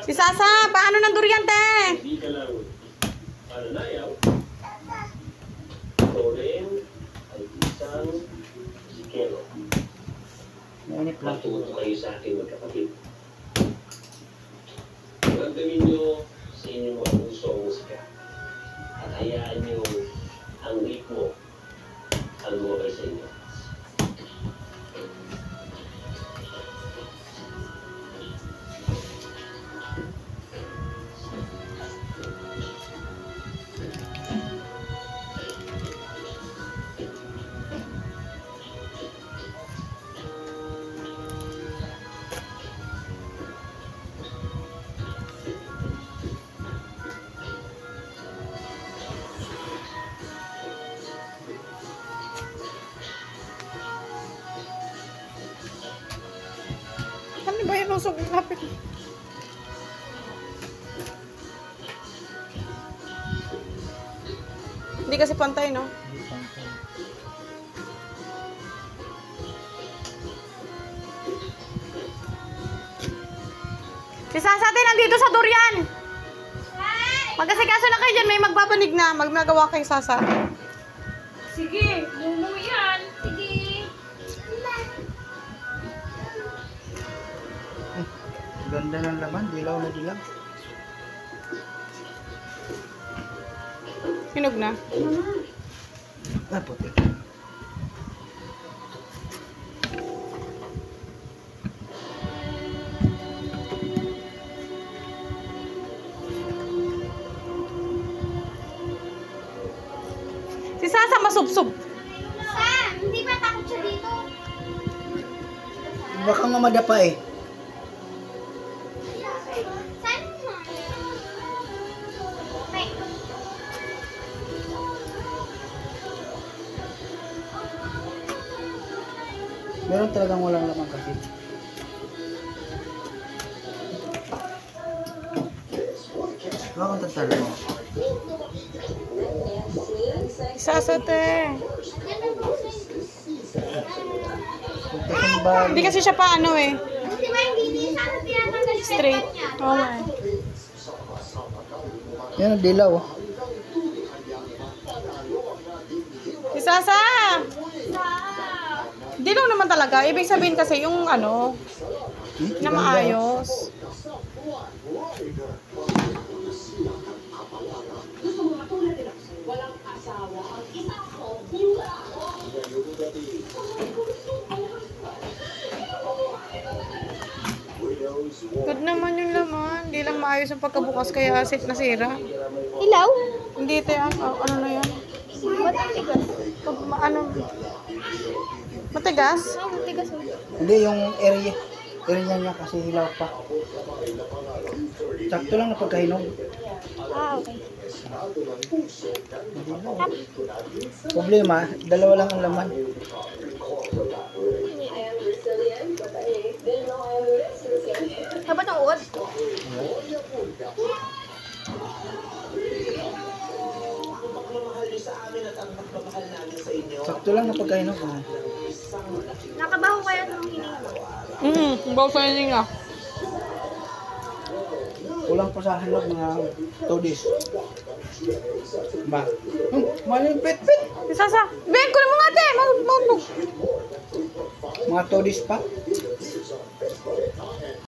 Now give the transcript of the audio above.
Si Sasa, paano ng durian, te? Hindi ka lang pananayaw. Ito rin ay isang sikero. Matuto kayo sa akin magkapatid. Magdamin nyo sa inyong mga pusong musika. At hayaan nyo ang ritmo ang lumabay sa inyo. Ano ba yung usog? Lapit. Hindi kasi pantay, no? Si Sasa, te, nandito sa durian. Magkasikaso na kayo dyan. May magbabanig na. Magmagawa kay Sasa. Sige, mumu yan. Sige. Ganda ng laman, dilaw na dilaw. Hinog na. Ah, puti. Si Sasa masubsob. Sam, hindi ba takot siya dito? Baka nga madapa eh. Sam, okay. Meron talagang walang laman kasi. Baka kung tatalo mo. Si Sasa, te. Pagkasin ba? Hindi kasi siya pa ano eh. Di ba hindi sana tinatanggal yung Straight. headband niya? Oo nga eh. Yan ang dilaw. Oh. Si Sasa! Dilaw naman talaga. Ibig sabihin kasi yung ano, na maayos. Good naman yung laman. Hindi lang maayos yung pagkabukas kaya nasira. Ilaw? Hindi ito yan. Ano na yan? Ba't ang tigas? Pag ano, matigas? Oo, matigas. Hindi, yung area. Area niya kasi hilaw pa. Sakto lang na pagkahinog. Ah, okay. Problema, dalawa lang ang laman. Dapat ang uod? Sakto lang na pagkahinog. Ah. Nakabaho kaya nung hininga mo? Bawa sa inyo nga. Kulang pa sa hinog mga 2 days. Ba? Maling pit. Si Sasa, Ben, kunin mo nga te. Magbog. Mga 2 days pa.